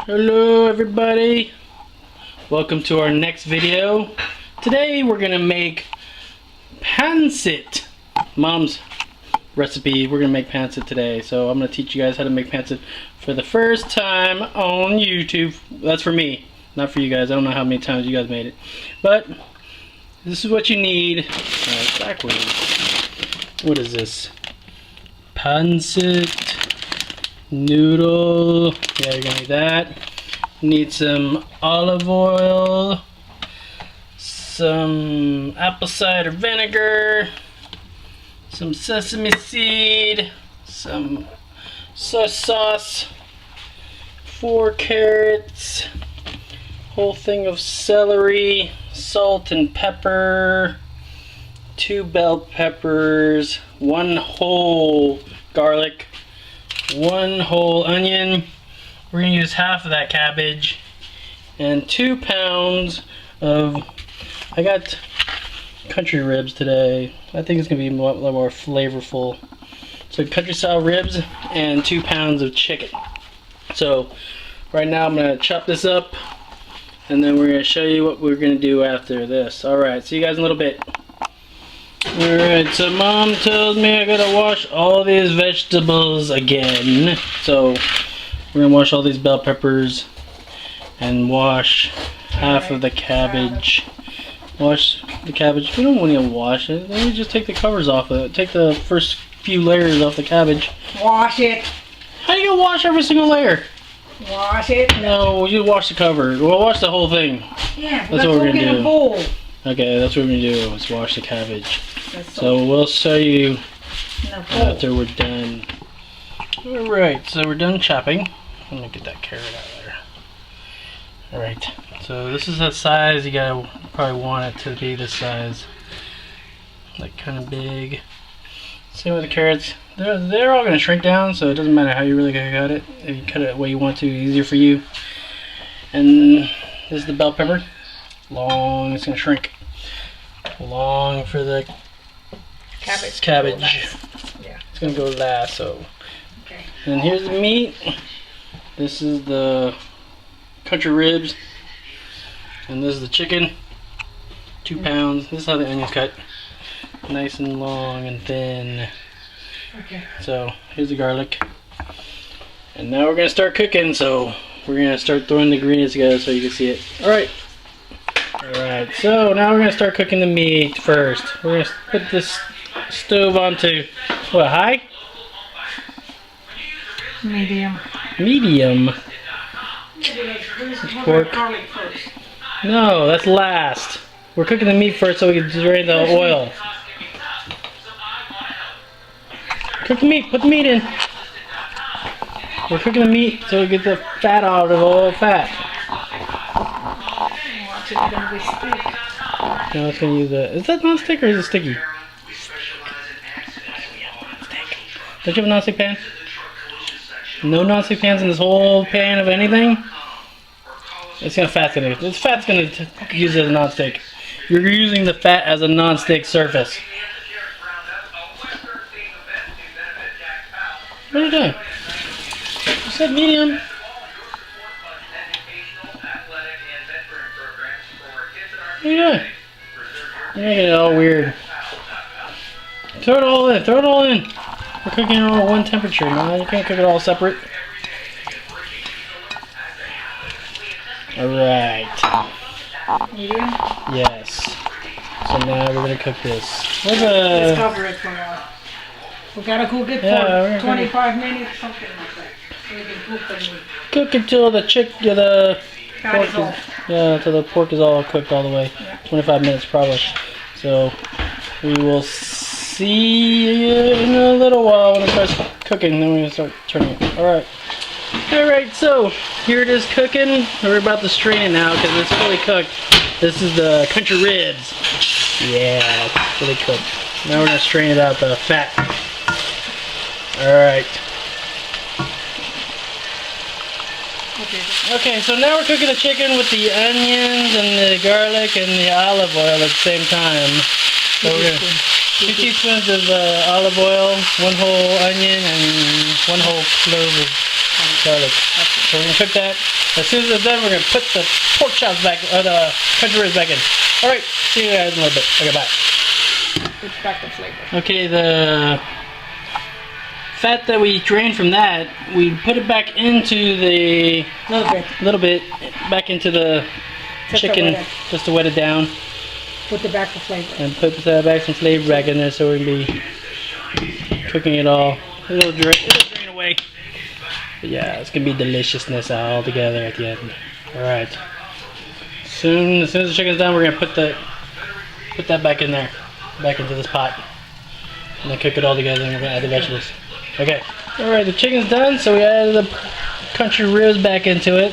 Hello everybody, welcome to our next video. Today we're gonna make pancit. Mom's recipe. We're gonna make pancit today, so I'm gonna teach you guys how to make pancit for the first time on YouTube. That's for me, not for you guys. I don't know how many times you guys made it, but this is what you need. Backwards. What is this? Pancit noodle. Yeah, you're gonna need that. Need some olive oil, some apple cider vinegar, some sesame seed, some soy sauce, 4 carrots, whole thing of celery, salt and pepper, 2 bell peppers, 1 whole garlic, 1 whole onion. We're going to use half of that cabbage, and 2 pounds of, I got country ribs today. I think it's going to be a little more flavorful. So country style ribs and 2 pounds of chicken. So right now I'm going to chop this up, and then we're going to show you what we're going to do after this. Alright, see you guys in a little bit. Alright, so Mom tells me I gotta wash all these vegetables again. So we're gonna wash all these bell peppers and wash half of the cabbage. Wash the cabbage. We don't want to wash it. Let me just take the covers off of it. Take the first few layers off the cabbage. Wash it. How are you gonna wash every single layer? Wash it. No, you wash the cover. We'll wash the whole thing. Yeah, that's what we're gonna do. A bowl. Okay, that's what we're gonna do. Is wash the cabbage. So we'll show you after we're done. Alright, so we're done chopping. Let me get that carrot out of there. Alright, so this is the size. You gotta probably want it to be this size. Like kind of big. Same with the carrots. They're all gonna shrink down, so it doesn't matter how you really cut it. If you cut it the way you want to, easier for you. And this is the bell pepper. Long, it's gonna shrink. Long for the cabbage. Yeah. It's gonna go last. So. Okay. And here's the meat. This is the country ribs, and this is the chicken. 2 pounds. This is how the onions cut. Nice and long and thin. Okay. So here's the garlic. And now we're gonna start cooking. So we're gonna start throwing the ingredients together so you can see it. All right. Alright, so now we're going to start cooking the meat first. We're going to put this stove onto, what, high? Medium. Medium? Pork. No, that's last. We're cooking the meat first so we can drain the oil. Cook the meat, put the meat in. We're cooking the meat so we get the fat out of all fat. No, it's gonna use a. Is that non-stick or is it sticky? Don't you have a non-stick pan? No non-stick pans in this whole pan of anything? It's fat's gonna use it as a non-stick. You're using the fat as a non-stick surface. What are you doing? You said medium. What are you doing? You're making it all weird. Throw it all in. Throw it all in. We're cooking it all at one temperature. No, you can't cook it all separate. Alright. Medium? Yes. So now we're going to cook this. Let's cover it for a while. We gotta cook it for 25 minutes, something like that. So we can cook the meat. Cook it till the pork is all cooked all the way. Yeah. 25 minutes probably. So we will see you in a little while when it starts cooking. Then we're gonna start turning it. Alright, so here it is cooking. We're about to strain it now because it's fully cooked. This is the country ribs. Yeah, it's fully cooked. Now we're gonna strain it out the fat. Alright. Okay, so now we're cooking the chicken with the onions and the garlic and the olive oil at the same time. So we're gonna 2 teaspoons of olive oil, 1 whole onion, and 1 whole clove of garlic. So we're gonna cook that. As soon as it's done, we're gonna put the pork chops back, or the country ribs back in. All right, see you guys in a little bit. Okay, bye. It's back to flavor. Okay, the fat that we drained from that, we put it back into the little bit back into the chicken, just to wet it down. Put it back to flavor. And put back some flavor back in there, so we're gonna be cooking it all. It'll drain away. But yeah, it's gonna be deliciousness all together at the end. All right. As soon as the chicken's done, we're gonna put that back in there, back into this pot, and then cook it all together. And we're gonna add the vegetables. Okay. All right, the chicken's done, so we added the country ribs back into it.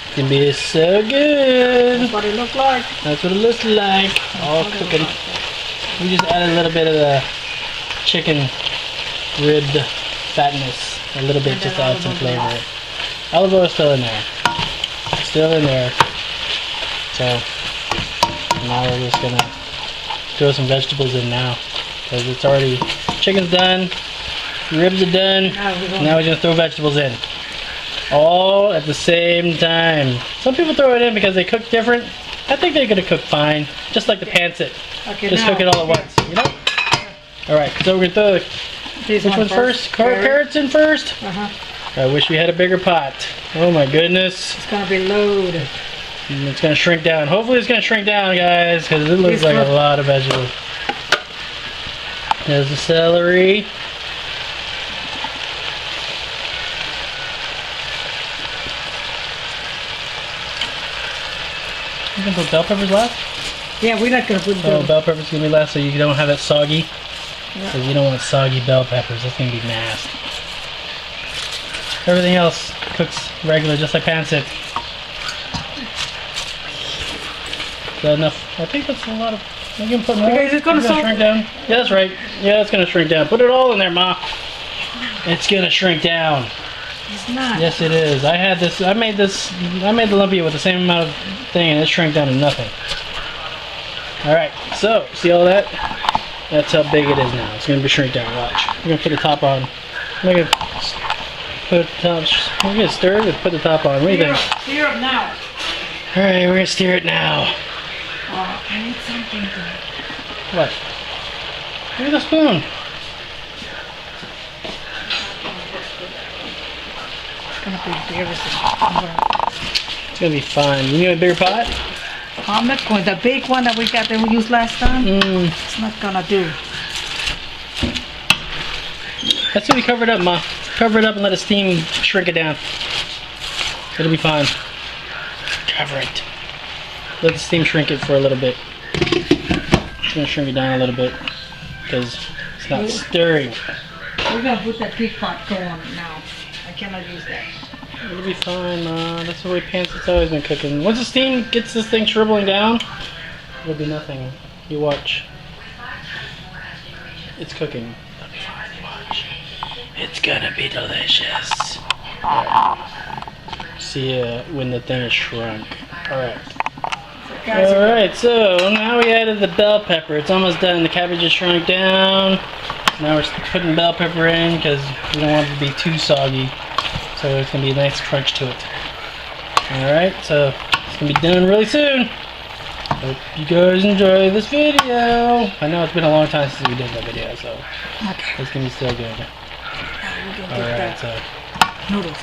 It's gonna be so good. That's what it looks like. That's what it looks like. All cooking. We just added a little bit of the chicken ribbed fatness. A little bit, just to add some flavor. Olive oil is still in there. Still in there. So now we're just gonna throw some vegetables in now, because it's already, chicken's done, ribs are done. Now we're gonna throw vegetables in, all at the same time. Some people throw it in because they cook different. I think they're gonna cook fine, just like the pancit. Okay, just cook it all at once, you know. All right, so we're gonna throw which one first? Carrots in first. I wish we had a bigger pot. Oh my goodness. It's gonna be loaded. It's gonna shrink down. Hopefully it's gonna shrink down, guys, because it looks like a lot of vegetables. There's the celery. You can put bell peppers last? Yeah, we're not gonna put Oh, bell peppers gonna be last, so you don't have it soggy. Because you don't want soggy bell peppers. That's gonna be nasty. Everything else cooks regular, just like pancit. Is that enough? I think that's a lot of. You can put more. Because it's gonna shrink down. Yeah, that's right. Yeah, it's gonna shrink down. Put it all in there, Ma. It's gonna shrink down. It's not. Yes, it is. I had this. I made the lumpia with the same amount of thing, and it shrank down to nothing. All right. So, see all that? That's how big it is now. It's gonna be shrink down. Watch. We're gonna put the top on. We're gonna put the top. We're gonna stir it and put the top on. What do you think? Stir up now. All right, we're gonna stir it now. Oh, I need something to. What? Give me the spoon. It's gonna be bigger. It's gonna be fine. You need a bigger pot? I'm not going. The big one that we got that we used last time. It's not gonna do. That's what we cover it up, Ma. Cover it up and let it steam, shrink it down. It'll be fine. Cover it. Let the steam shrink it for a little bit. It's gonna shrink it down a little bit because it's not stirring. We're gonna put that big pot going now. I cannot use that. It'll be fine, Ma. That's the way Pancit's always been cooking. Once the steam gets this thing shriveling down, it'll be nothing. You watch. It's cooking. It'll be fine. Watch. It's gonna be delicious. Alright. See when the thing is shrunk. Alright. Alright, so now we added the bell pepper. It's almost done. The cabbage is shrunk down. Now we're putting bell pepper in because we don't want it to be too soggy. So it's going to be a nice crunch to it. Alright, so it's going to be done really soon. Hope you guys enjoy this video. I know it's been a long time since we did that video, so it's going to be still good. Alright, so noodles.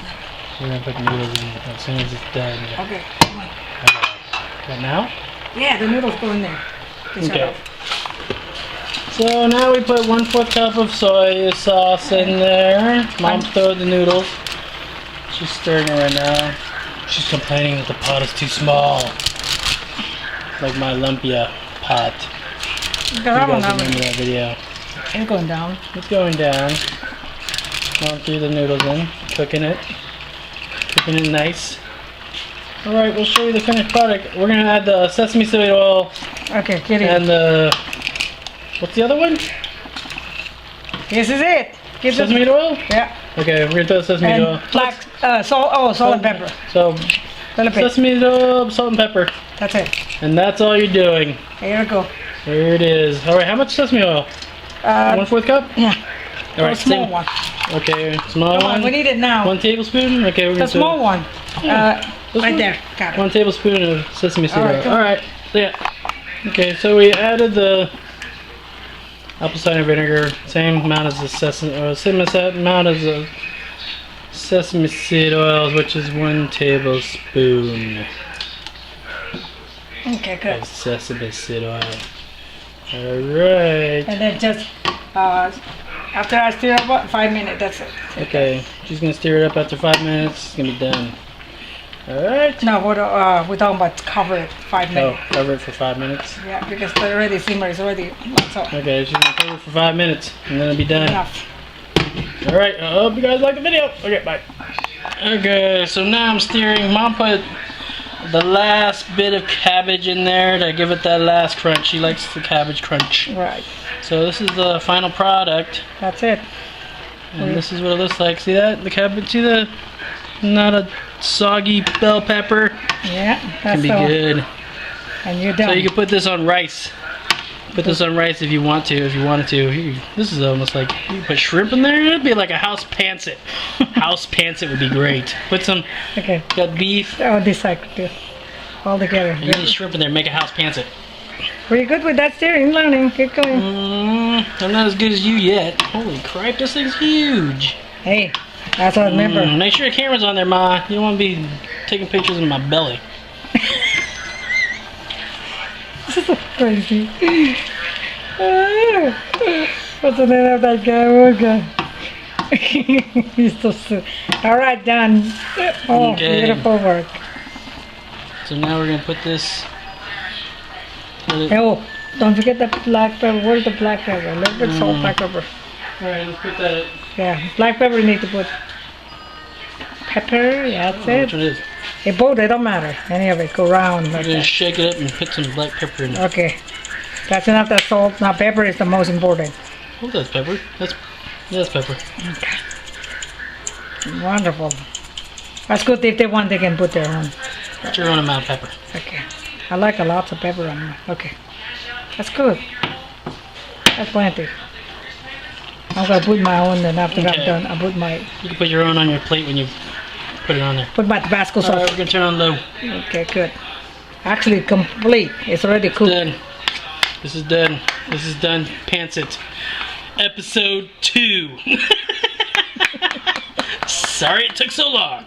we're going to put the noodles in as soon as it's done. Okay, come on. Okay. What now? Yeah, the noodles go in there. Okay. So now we put 1/4 cup of soy sauce in there. Mom throwed the noodles. She's stirring it right now. She's complaining that the pot is too small. Like my lumpia pot. You guys remember that video? It's going down. It's going down. Mom threw the noodles in. Cooking it. Cooking it nice. Alright, we'll show you the finished product. We're going to add the sesame seed oil. Okay, get it. And the... What's the other one? This is it. Give Sesame oil? Yeah. Okay, we're going to throw sesame and oil. Black, salt and pepper. So, sesame oil, salt and pepper. That's it. And that's all you're doing. Here we go. There it is. Alright, how much sesame oil? 1/4 cup? Yeah. All right, small one. Okay, small Come one. on, we need it now. 1 tablespoon. Okay, we're The gonna small one. Right one? there. Got it. 1 tablespoon of sesame seed oil. come All right. Yeah. Okay, so we added the apple cider vinegar, same amount as the same amount as the sesame seed oil, which is 1 tablespoon Okay, good. of sesame seed oil. All right. And then just after I stir up, what, 5 minutes. That's it. Okay, she's gonna stir it up after 5 minutes. It's gonna be done. All right. No, we're talking about cover it 5 Oh, minutes. cover it for 5 minutes. Yeah, because the already simmer is already so Okay, she's gonna cover it for 5 minutes, and then it'll be done. enough. All right. I hope you guys like the video. Okay, bye. Okay, so now I'm stirring. Mom put the last bit of cabbage in there to give it that last crunch. She likes the cabbage crunch. Right. So this is the final product, That's it. and this is what it looks like. See that? The cabbage. See the not a soggy bell pepper. Yeah, Can that's be the one. good. And you're done. So you can put this on rice. Put this on rice if you want to. If you wanted to. Here, this is almost like you put shrimp in there. It'd be like a house pancit. House pancit would be great. Put some. Okay. Got beef. Oh, this I could do. All together. You need shrimp in there. Make a house pancit. Pretty good with that steering, learning. Keep going. I'm not as good as you yet. Holy crap! This thing's huge. Hey, that's what I remember. Make sure the camera's on there, Ma. You don't want to be taking pictures of my belly. This is so crazy. What's the name of that guy? What guy? He's so sick. All right, done. Oh, Okay. beautiful work. So now we're gonna put this. Oh, don't forget the black pepper. Where's the black pepper? A little bit salt, black pepper. All right, let's put that. Yeah, black pepper you need to put. Pepper, yeah, that's Which one it. it is? Hey, both, it don't matter. Any of it, go round We're like gonna that. shake it up and put some black pepper in it. Okay, that's enough. That salt. Now pepper is the most important. Oh, that's pepper. That's pepper. Okay. Wonderful. That's good. If they want, they can put their own. Put your own amount of pepper. Okay. I like a lot of pepper on it. Okay. That's good. That's plenty. I'm gonna put my own, and after Okay. I'm done, I put my You can put your own on your plate when you put it on there. Tabasco All sauce. right, we're gonna turn on low. Okay, good. Actually, complete. It's already cooked. Done. This is done. This is done. Pancit. Episode 2. Sorry it took so long.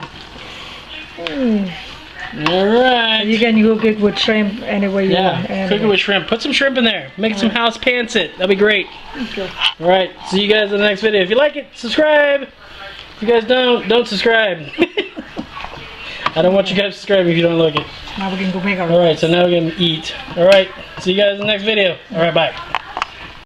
Alright. You can cook it with shrimp any way you want. Yeah, cook it with shrimp. Put some shrimp in there. Make some house pancit. That'd be great. Okay. Alright, see you guys in the next video. If you like it, subscribe. If you guys don't subscribe. I don't want you guys to subscribe if you don't like it. Now we can go make our Alright, so now we're gonna eat. Alright, see you guys in the next video. Alright, bye.